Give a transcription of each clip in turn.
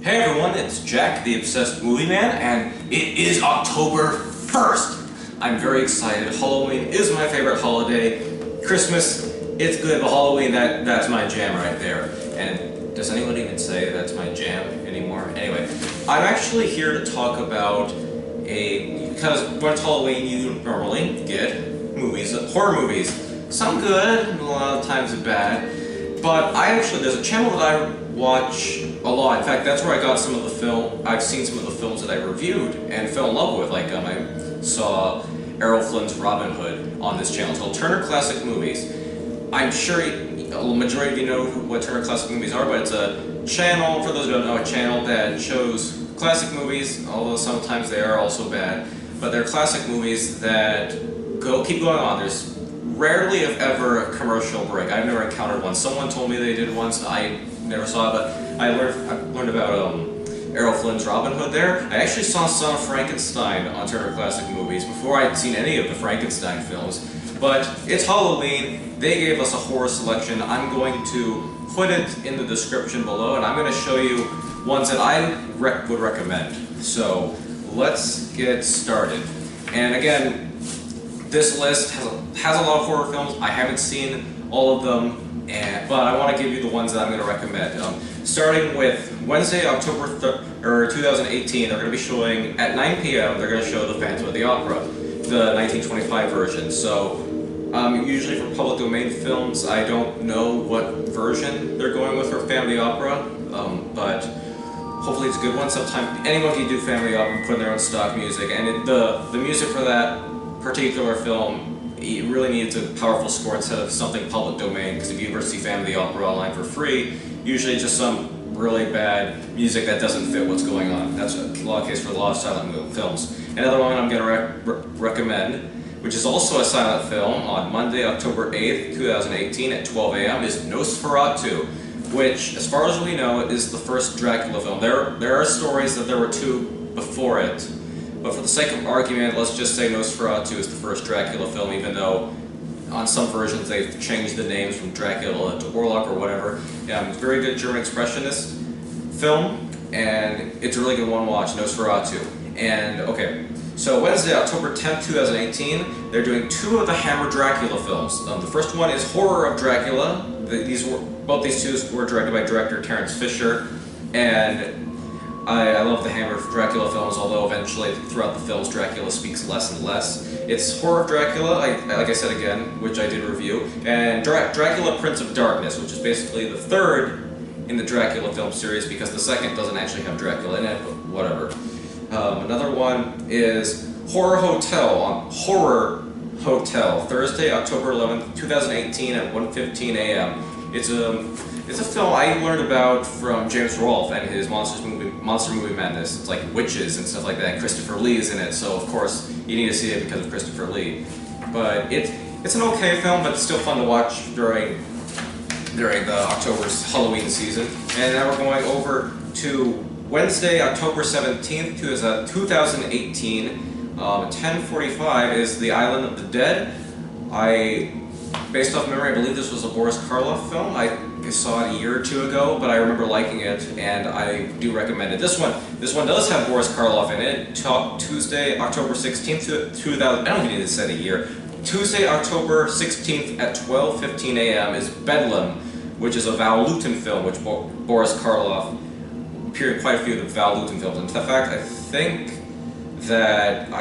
Hey everyone, it's Jack, the Obsessed Movie Man, and it is October 1st! I'm very excited. Halloween is my favorite holiday. Christmas, it's good, but Halloween, that's my jam right there. And does anyone even say that's my jam anymore? Anyway, I'm actually here to talk about because when it's Halloween, you normally get movies, horror movies. Some good, and a lot of times bad. But there's a channel that I watch a lot. In fact, that's where I got some of the I've seen some of the films that I reviewed and fell in love with. Like, I saw Errol Flynn's Robin Hood on this channel. It's called Turner Classic Movies. I'm sure a majority of you know what Turner Classic Movies are, but it's a channel, for those who don't know, a channel that shows classic movies, although sometimes they are also bad, but they're classic movies that keep going on. There's rarely, if ever, a commercial break. I've never encountered one. Someone told me they did once. I never saw it, but I learned about Errol Flynn's Robin Hood there. I actually saw Son of Frankenstein on Turner Classic Movies before I'd seen any of the Frankenstein films. But it's Halloween. They gave us a horror selection. I'm going to put it in the description below, and I'm going to show you ones that I would recommend. So let's get started. And again, this list has a lot of horror films. I haven't seen all of them, but I want to give you the ones that I'm going to recommend. Starting with Wednesday, October 2018, they're going to be showing at 9 p.m. They're going to show The Phantom of the Opera, the 1925 version. So usually for public domain films, I don't know what version they're going with for family opera, but hopefully it's a good one. Sometimes anyone can do family opera and put in their own stock music, and the music for that particular film, it really needs a powerful score instead of something public domain, because if you ever see family opera online for free, usually it's just some really bad music that doesn't fit what's going on. That's a lot of case for a lot of silent films. Another one I'm going to recommend, which is also a silent film, on Monday, October 8th, 2018 at 12 a.m. is Nosferatu, which, as far as we know, is the first Dracula film. There are stories that there were two before it, but for the sake of argument, let's just say Nosferatu is the first Dracula film, even though on some versions they've changed the names from Dracula to Warlock or whatever. It's a very good German expressionist film, and it's a really good one to watch, Nosferatu. And okay, so Wednesday, October 10th, 2018, they're doing two of the Hammer Dracula films. The first one is Horror of Dracula. Both these two were directed by director Terence Fisher, and I love the Hammer Dracula films, although eventually throughout the films Dracula speaks less and less. It's Horror of Dracula, like I said again, which I did review, and Dracula Prince of Darkness, which is basically the third in the Dracula film series, because the second doesn't actually have Dracula in it, but whatever. Another one is Horror Hotel, Thursday, October 11th, 2018 at 1:15 a.m. It's a film I learned about from James Rolfe and his Monster Movie Madness. It's like witches and stuff like that. Christopher Lee is in it, so of course you need to see it because of Christopher Lee. But it's an okay film, but it's still fun to watch during the October's Halloween season. And now we're going over to Wednesday, October 17th, 2018. 10:45 is The Island of the Dead. Based off memory, I believe this was a Boris Karloff film. I saw it a year or two ago, but I remember liking it, and I do recommend it. This one does have Boris Karloff in it. Tuesday, October 16th, 2000. I don't even need to set a year. Tuesday, October 16th at 12:15 a.m. is Bedlam, which is a Val Lewton film, which Boris Karloff appeared in quite a few of the Val Lewton films. In fact, I think that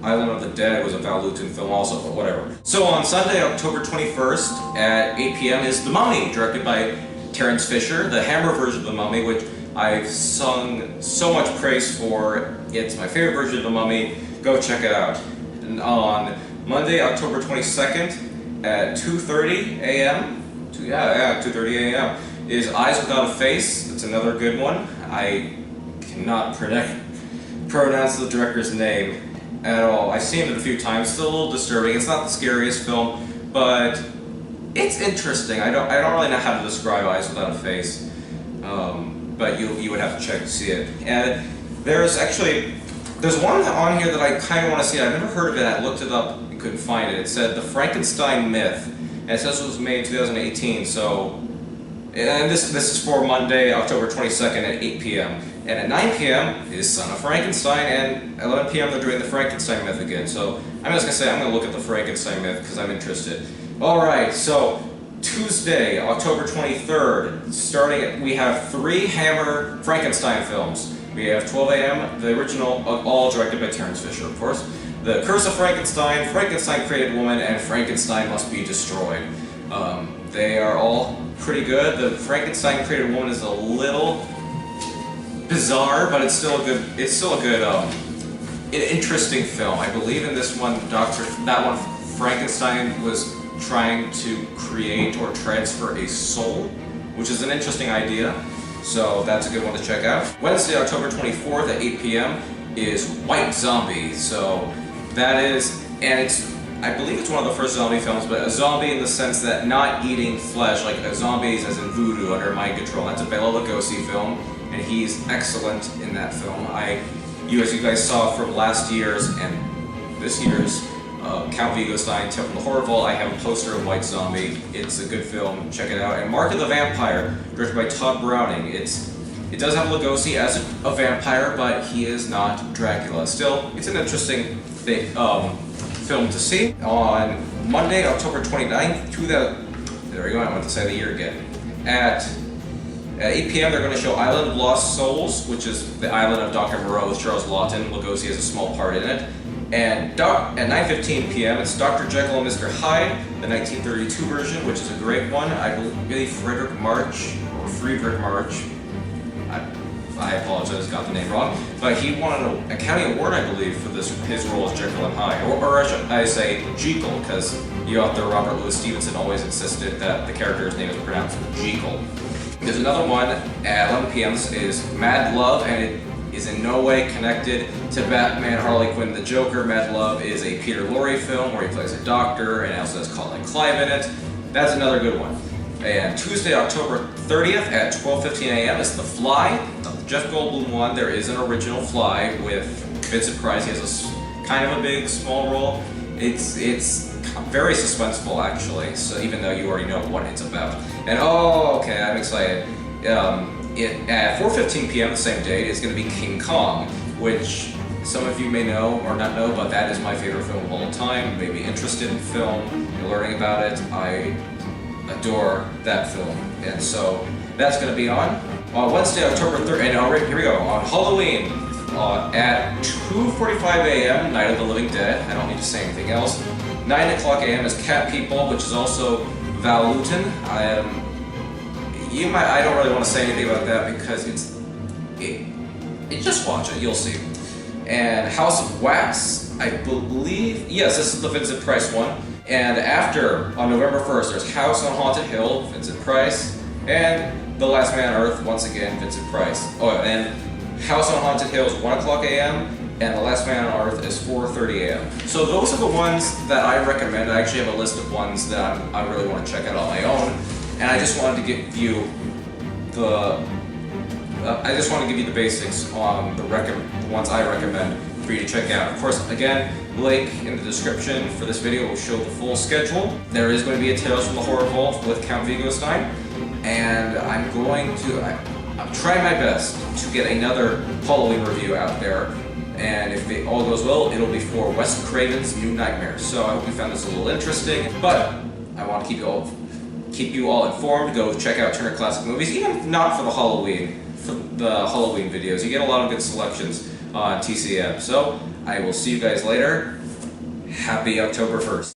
Island of the Dead was a Val Lewton film also, but whatever. So on Sunday, October 21st at 8 p.m. is The Mummy, directed by Terence Fisher, the Hammer version of The Mummy, which I've sung so much praise for. It's my favorite version of The Mummy. Go check it out. And on Monday, October 22nd at 2:30 a.m. 2:30 a.m. is Eyes Without a Face. It's another good one. I cannot pronounce the director's name at all. I've seen it a few times. It's a little disturbing. It's not the scariest film, but it's interesting. I don't really know how to describe Eyes Without a Face, but you would have to check to see it. And there's one on here that I kind of want to see. I've never heard of it. I looked it up and couldn't find it. It said The Frankenstein Myth, and it says it was made in 2018. So And this is for Monday, October 22nd at 8 p.m. And at 9 p.m. is Son of Frankenstein, and at 11 p.m. they're doing the Frankenstein myth again. So I'm just going to say I'm going to look at the Frankenstein myth because I'm interested. Alright, so Tuesday, October 23rd, we have 3 Hammer Frankenstein films. We have 12 a.m., the original, all directed by Terence Fisher, of course. The Curse of Frankenstein, Frankenstein Created Woman, and Frankenstein Must Be Destroyed. They are all pretty good. The Frankenstein Created Woman is a little bizarre, but it's still a good, interesting film. I believe in this one, Frankenstein was trying to create or transfer a soul, which is an interesting idea. So that's a good one to check out. Wednesday, October 24th at 8 p.m. is White Zombie. So that is, and I believe it's one of the first zombie films, but a zombie in the sense that not eating flesh, like a zombies as in voodoo under mind control. That's a Bela Lugosi film, and he's excellent in that film. As you guys saw from last year's and this year's Count Vigostine, Tale from the Horror Vault, I have a poster of White Zombie. It's a good film, check it out. And Mark of the Vampire, directed by Todd Browning. It does have Lugosi as a vampire, but he is not Dracula. Still, it's an interesting film to see. On Monday, October 29th, there we go, I want to say the year again. At 8 p.m. they're going to show Island of Lost Souls, which is the island of Dr. Moreau with Charles Lawton. Lugosi has a small part in it. And at 9:15 p.m. it's Dr. Jekyll and Mr. Hyde, the 1932 version, which is a great one. I believe Friedrich March, I apologize, got the name wrong, but he won an Academy Award, I believe, for his role as Jekyll and Hyde, or I say Jekyll, because the author Robert Louis Stevenson always insisted that the character's name is pronounced Jekyll. There's another one at 11 p.m. is Mad Love, and it is in no way connected to Batman, Harley Quinn, the Joker. Mad Love is a Peter Lorre film where he plays a doctor and also has Colin Clive in it. That's another good one. And Tuesday, October 30th at 12:15 a.m. is The Fly, the Jeff Goldblum one. There is an original Fly with Vincent Price. He has a kind of a big, small role. It's very suspenseful, actually, so even though you already know what it's about. And okay, I'm excited. At 4:15 p.m. the same day is going to be King Kong, which some of you may know or not know, but that is my favorite film of all time. You may be interested in film, you're learning about it. I adore that film, and so that's going to be on Wednesday, October 3rd, and here we go, on Halloween at 2:45 a.m., Night of the Living Dead. I don't need to say anything else. 9 o'clock a.m. is Cat People, which is also Val Lewton. I don't really want to say anything about that because just watch it, you'll see. And House of Wax, I believe, yes, this is the Vincent Price one. And after, on November 1st, there's House on Haunted Hill, Vincent Price, and The Last Man on Earth, once again, Vincent Price. Oh, and House on Haunted Hill is 1 o'clock a.m., and The Last Man on Earth is 4:30 a.m. So those are the ones that I recommend. I actually have a list of ones that I really want to check out on my own, and I just wanted to give you the basics on the ones I recommend for you to check out. Of course, again, link in the description for this video will show the full schedule. There is going to be a Tales from the Horror Vault with Count Vigostine, and I'm trying my best to get another Halloween review out there. And if it all goes well, it'll be for Wes Craven's New Nightmare. So I hope you found this a little interesting, but I want to keep you all informed. Go check out Turner Classic Movies, even if not for the Halloween videos. You get a lot of good selections on TCM. So I will see you guys later. Happy October 1st.